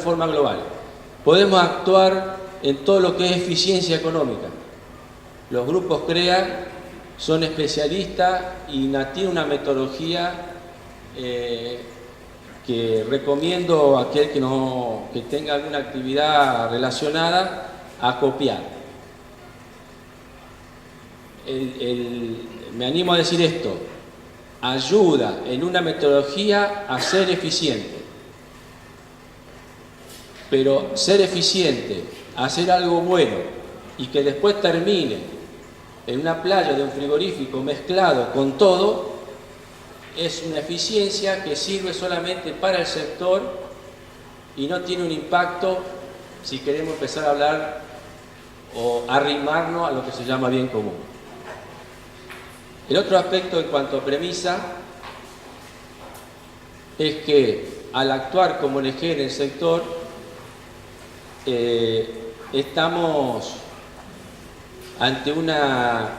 forma global. Podemos actuar en todo lo que es eficiencia económica. Los grupos CREA son especialistas y tienen una metodología que recomiendo a aquel que tenga alguna actividad relacionada a copiar. Me animo a decir esto: ayuda en una metodología a ser eficiente. Pero ser eficiente, hacer algo bueno y que después termine en una playa de un frigorífico mezclado con todo, es una eficiencia que sirve solamente para el sector y no tiene un impacto si queremos empezar a hablar o arrimarnos a lo que se llama bien común. El otro aspecto en cuanto a premisa es que al actuar como ONG en el sector, estamos ante una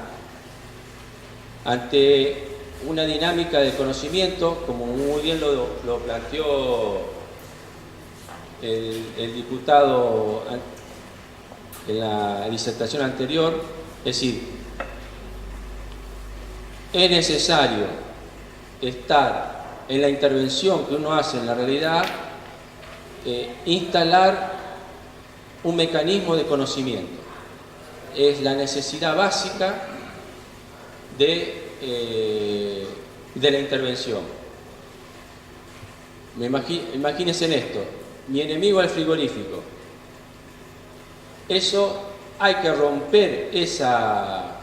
dinámica de conocimiento, como muy bien lo planteó el diputado en la disertación anterior. Es decir, es necesario estar en la intervención que uno hace en la realidad, instalar un mecanismo de conocimiento. Es la necesidad básica de la intervención. Imagínense en esto: mi enemigo es el frigorífico. Eso hay que romper esa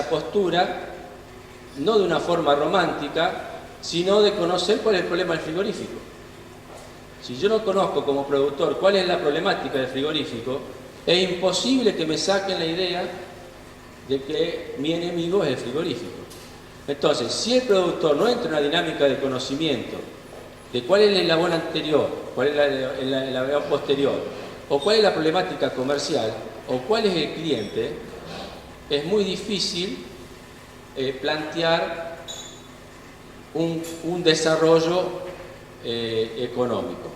postura, no de una forma romántica, sino de conocer cuál es el problema del frigorífico. Si yo no conozco como productor cuál es la problemática del frigorífico, es imposible que me saquen la idea de que mi enemigo es el frigorífico. Entonces, si el productor no entra en una dinámica de conocimiento de cuál es el eslabón anterior, cuál es el eslabón posterior, o cuál es la problemática comercial, o cuál es el cliente, es muy difícil plantear un desarrollo económico.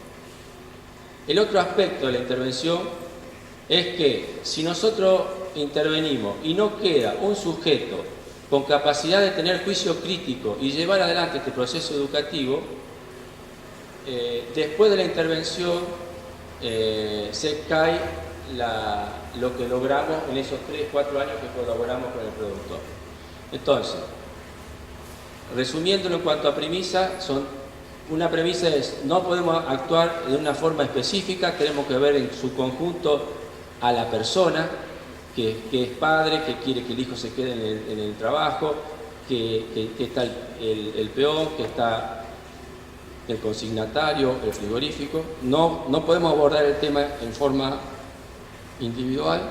El otro aspecto de la intervención es que si nosotros intervenimos y no queda un sujeto con capacidad de tener juicio crítico y llevar adelante este proceso educativo, después de la intervención se cae lo que logramos en esos 3-4 años que colaboramos con el productor. Entonces, resumiéndolo en cuanto a premisa, una premisa es: no podemos actuar de una forma específica, tenemos que ver en su conjunto a la persona que es padre, que quiere que el hijo se quede en el trabajo, que está el peón, que está el consignatario, el frigorífico. No podemos abordar el tema en forma individual.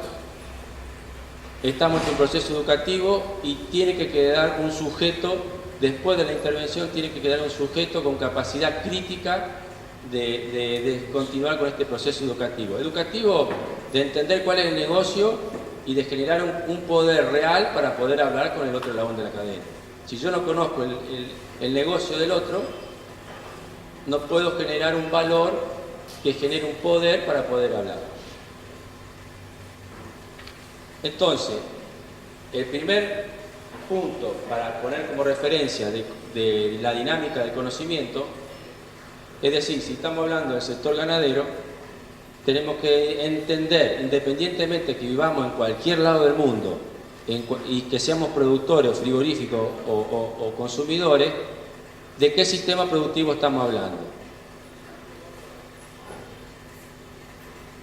Estamos en un proceso educativo y tiene que quedar un sujeto, después de la intervención, tiene que quedar un sujeto con capacidad crítica de continuar con este proceso educativo. Educativo de entender cuál es el negocio y de generar un poder real para poder hablar con el otro eslabón de la cadena. Si yo no conozco el negocio del otro, no puedo generar un valor que genere un poder para poder hablar. Entonces, el primer punto para poner como referencia de la dinámica del conocimiento, es decir, si estamos hablando del sector ganadero, tenemos que entender, independientemente que vivamos en cualquier lado del mundo y que seamos productores o frigoríficos o consumidores, de qué sistema productivo estamos hablando.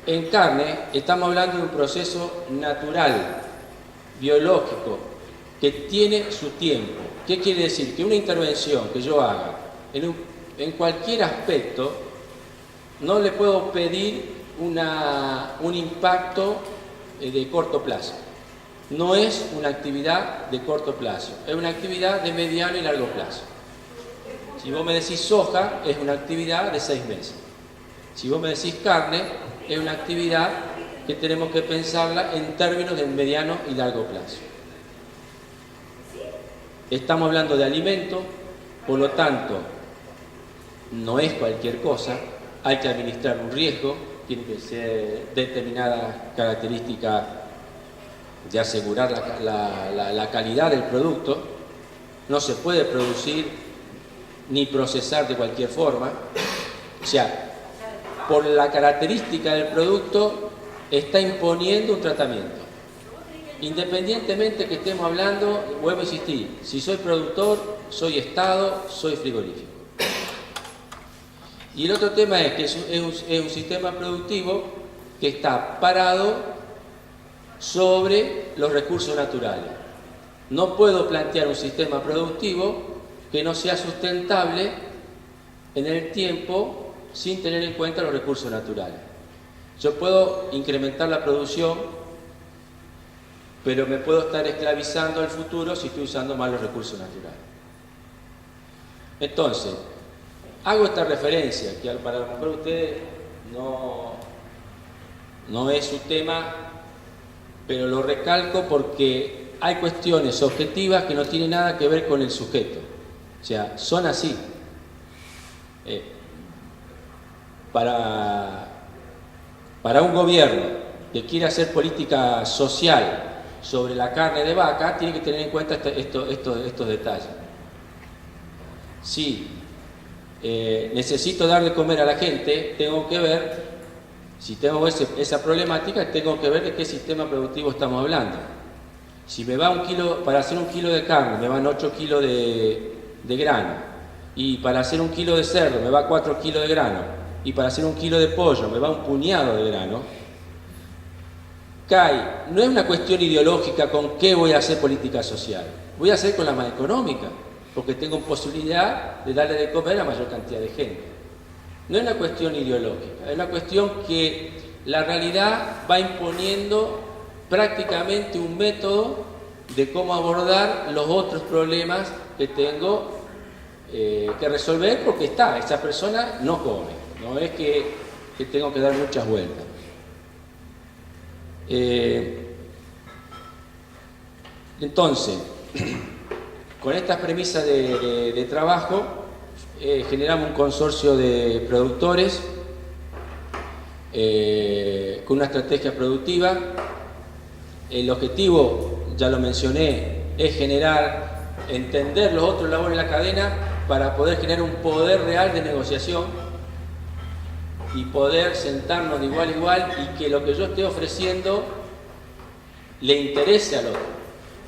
En carne estamos hablando de un proceso natural, biológico, que tiene su tiempo. ¿Qué quiere decir? Que una intervención que yo haga en cualquier aspecto, no le puedo pedir un impacto de corto plazo. No es una actividad de corto plazo, es una actividad de mediano y largo plazo. Si vos me decís soja, es una actividad de 6 meses. Si vos me decís carne, es una actividad que tenemos que pensarla en términos de mediano y largo plazo. Estamos hablando de alimento, por lo tanto, no es cualquier cosa. hay que administrar un riesgo, tiene que ser determinada característica de asegurar la calidad del producto. No se puede producir ni procesar de cualquier forma. O sea, por la característica del producto está imponiendo un tratamiento. Independientemente que estemos hablando, vuelvo a insistir, si soy productor, soy Estado, soy frigorífico. Y el otro tema es que es un sistema productivo que está parado sobre los recursos naturales. No puedo plantear un sistema productivo que no sea sustentable en el tiempo sin tener en cuenta los recursos naturales. Yo puedo incrementar la producción, pero me puedo estar esclavizando al futuro si estoy usando mal los recursos naturales. Entonces, hago esta referencia, que para lo mejor ustedes no es su tema, pero lo recalco porque hay cuestiones objetivas que no tienen nada que ver con el sujeto. O sea, son así. Para un gobierno que quiere hacer política social sobre la carne de vaca, tiene que tener en cuenta estos detalles. Si necesito dar de comer a la gente, tengo que ver, si tengo esa problemática, tengo que ver de qué sistema productivo estamos hablando. Si me va para hacer 1 kilo de carne, me van 8 kilos de grano, y para hacer 1 kilo de cerdo me va 4 kilos de grano, y para hacer 1 kilo de pollo me va un puñado de grano, no es una cuestión ideológica con qué voy a hacer política social, voy a hacer con la más económica, porque tengo posibilidad de darle de comer a mayor cantidad de gente. No es una cuestión ideológica, es una cuestión que la realidad va imponiendo prácticamente un método de cómo abordar los otros problemas que tengo que resolver, porque esa persona no come, no es que tengo que dar muchas vueltas. Entonces, con estas premisas de trabajo, generamos un consorcio de productores con una estrategia productiva. El objetivo, ya lo mencioné, es entender los otros labores de la cadena para poder generar un poder real de negociación y poder sentarnos de igual a igual y que lo que yo esté ofreciendo le interese al otro.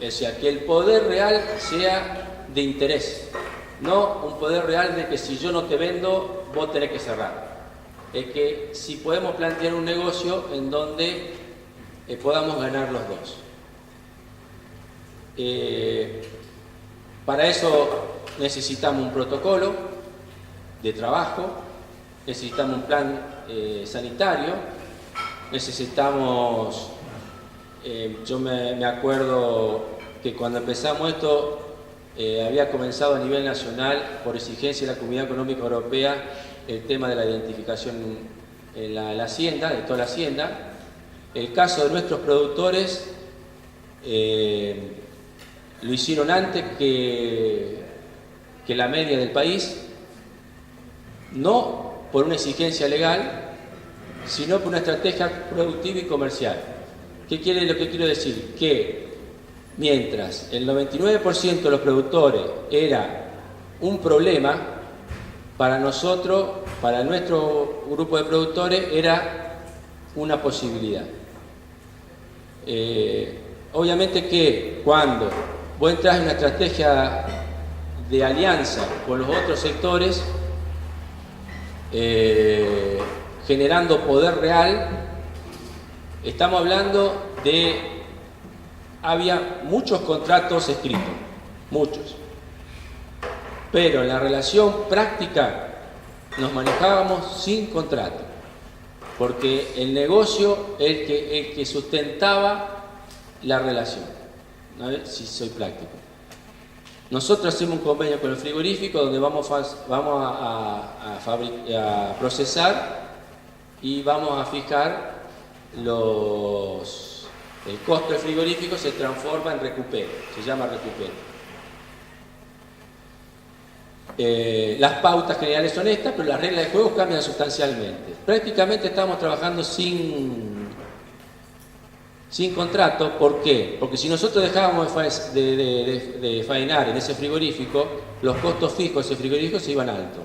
O sea, que el poder real sea de interés, no un poder real de que si yo no te vendo, vos tenés que cerrar. Es que si podemos plantear un negocio en donde podamos ganar los dos. Para eso necesitamos un protocolo de trabajo, necesitamos un plan sanitario, necesitamos... yo me acuerdo que cuando empezamos esto había comenzado a nivel nacional por exigencia de la Comunidad Económica Europea el tema de la identificación en la hacienda, de toda la hacienda. El caso de nuestros productores lo hicieron antes que la media del país, no por una exigencia legal, sino por una estrategia productiva y comercial. Lo que quiero decir? Que mientras el 99% de los productores era un problema, para nosotros, para nuestro grupo de productores, era una posibilidad. Obviamente que cuando vos entras en una estrategia de alianza con los otros sectores, generando poder real, estamos hablando había muchos contratos escritos, muchos, pero en la relación práctica nos manejábamos sin contrato, porque el negocio es el que sustentaba la relación, ¿no? Si soy práctico. Nosotros hacemos un convenio con el frigorífico donde vamos a procesar y vamos a fijar el costo del frigorífico, se transforma en recupero, se llama recupero. Las pautas generales son estas, pero las reglas de juego cambian sustancialmente. Prácticamente estamos trabajando sin contrato. ¿Por qué? Porque si nosotros dejábamos de faenar en ese frigorífico, los costos fijos de ese frigorífico se iban altos.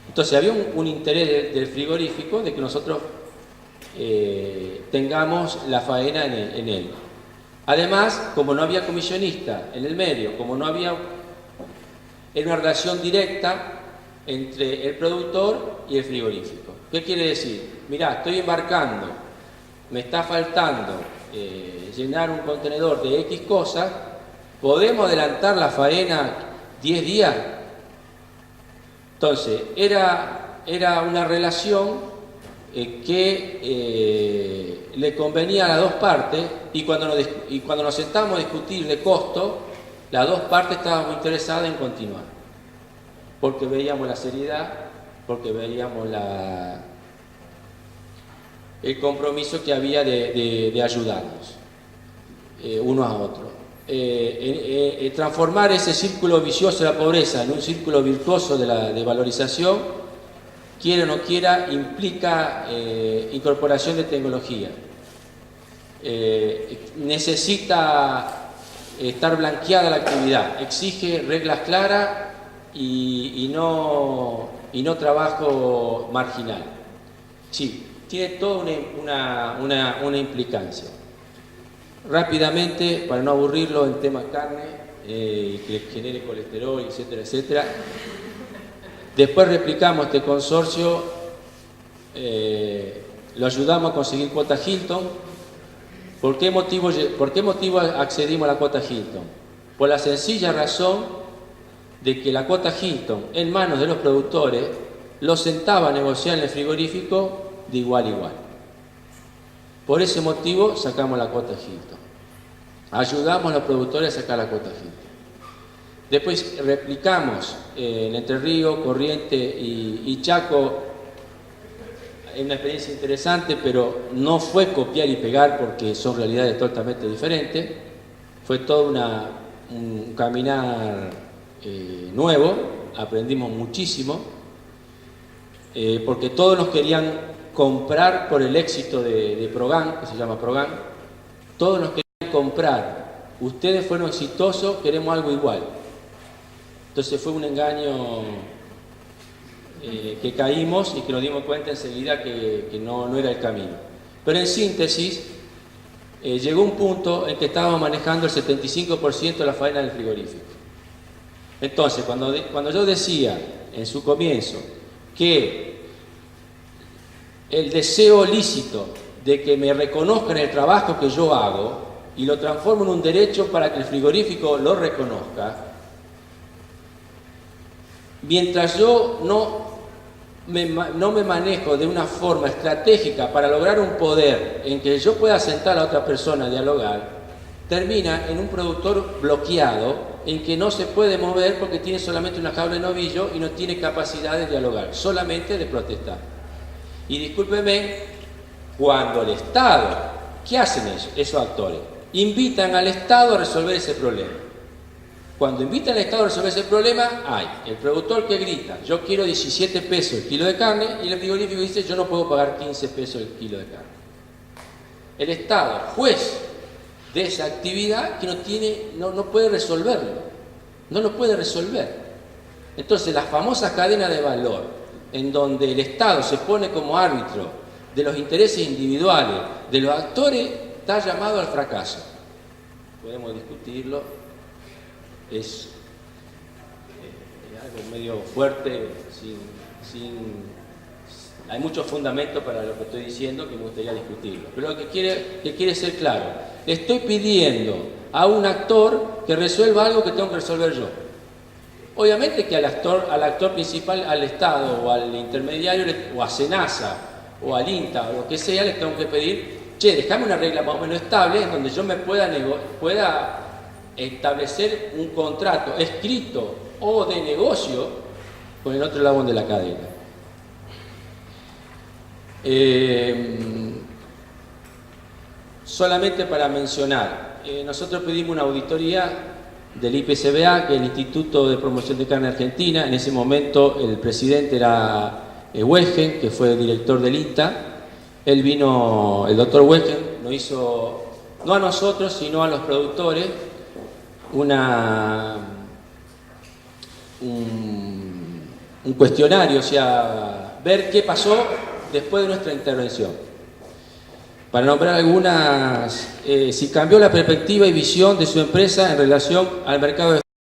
Entonces había un interés del frigorífico de que nosotros tengamos la faena en él. Además, como no había comisionista en el medio, como no había... Era una relación directa entre el productor y el frigorífico. ¿Qué quiere decir? Mirá, estoy embarcando, me está faltando llenar un contenedor de X cosas, ¿podemos adelantar la faena 10 días? Entonces, era una relación que le convenía a las dos partes, y cuando nos sentamos a discutir de costo, las dos partes estábamos interesadas en continuar, porque veíamos la seriedad, porque veíamos el compromiso que había de ayudarnos unos a otros. Transformar ese círculo vicioso de la pobreza en un círculo virtuoso de valorización, quiera o no quiera, implica incorporación de tecnología. Necesita estar blanqueada la actividad, exige reglas claras y no trabajo marginal. Sí, tiene toda una implicancia. Rápidamente, para no aburrirlo en tema carne, que genere colesterol, etcétera, etcétera. Después replicamos este consorcio, lo ayudamos a conseguir cuota Hilton. ¿Por qué motivo accedimos a la cuota Hilton? Por la sencilla razón de que la cuota Hilton, en manos de los productores, los sentaba a negociar en el frigorífico de igual a igual. Por ese motivo sacamos la cuota Hilton. Ayudamos a los productores a sacar la cuota Hilton. Después replicamos en Entre Ríos, Corrientes y Chaco. Es una experiencia interesante, pero no fue copiar y pegar porque son realidades totalmente diferentes. Fue todo un caminar nuevo, aprendimos muchísimo, porque todos nos querían comprar por el éxito de Progan, que se llama Progan. Todos nos querían comprar. Ustedes fueron exitosos, queremos algo igual. Entonces fue un engaño que caímos y que nos dimos cuenta enseguida que no era el camino. Pero en síntesis, llegó un punto en que estábamos manejando el 75% de la faena del frigorífico. Entonces, cuando yo decía en su comienzo que el deseo lícito de que me reconozcan el trabajo que yo hago y lo transformo en un derecho para que el frigorífico lo reconozca, mientras yo no me manejo de una forma estratégica para lograr un poder en que yo pueda sentar a otra persona a dialogar, termina en un productor bloqueado en que no se puede mover porque tiene solamente una jaula de novillo y no tiene capacidad de dialogar, solamente de protestar. Y discúlpeme, cuando el Estado, ¿qué hacen esos actores? Invitan al Estado a resolver ese problema. Cuando invitan al Estado a resolver ese problema, hay el productor que grita, yo quiero 17 pesos el kilo de carne, y el frigorífico dice, yo no puedo pagar 15 pesos el kilo de carne. El Estado, juez de esa actividad, que no puede resolverlo, no lo puede resolver. Entonces, las famosas cadenas de valor, en donde el Estado se pone como árbitro de los intereses individuales de los actores, está llamado al fracaso. Podemos discutirlo. Es algo medio fuerte, hay muchos fundamentos para lo que estoy diciendo que me gustaría discutirlo. Pero lo que quiere ser claro, estoy pidiendo a un actor que resuelva algo que tengo que resolver yo. Obviamente que al actor principal, al Estado o al intermediario, o a Senasa o al INTA o lo que sea, les tengo que pedir, che, dejame una regla más o menos estable en donde yo me pueda establecer un contrato escrito o de negocio con el otro eslabón de la cadena. Solamente para mencionar, nosotros pedimos una auditoría del IPCBA, que es el Instituto de Promoción de Carne Argentina. En ese momento el presidente era Wegen, que fue el director del INTA. Él vino, el doctor Wegen nos hizo, no a nosotros, sino a los productores, un cuestionario, o sea, ver qué pasó después de nuestra intervención. Para nombrar algunas, si cambió la perspectiva y visión de su empresa en relación al mercado de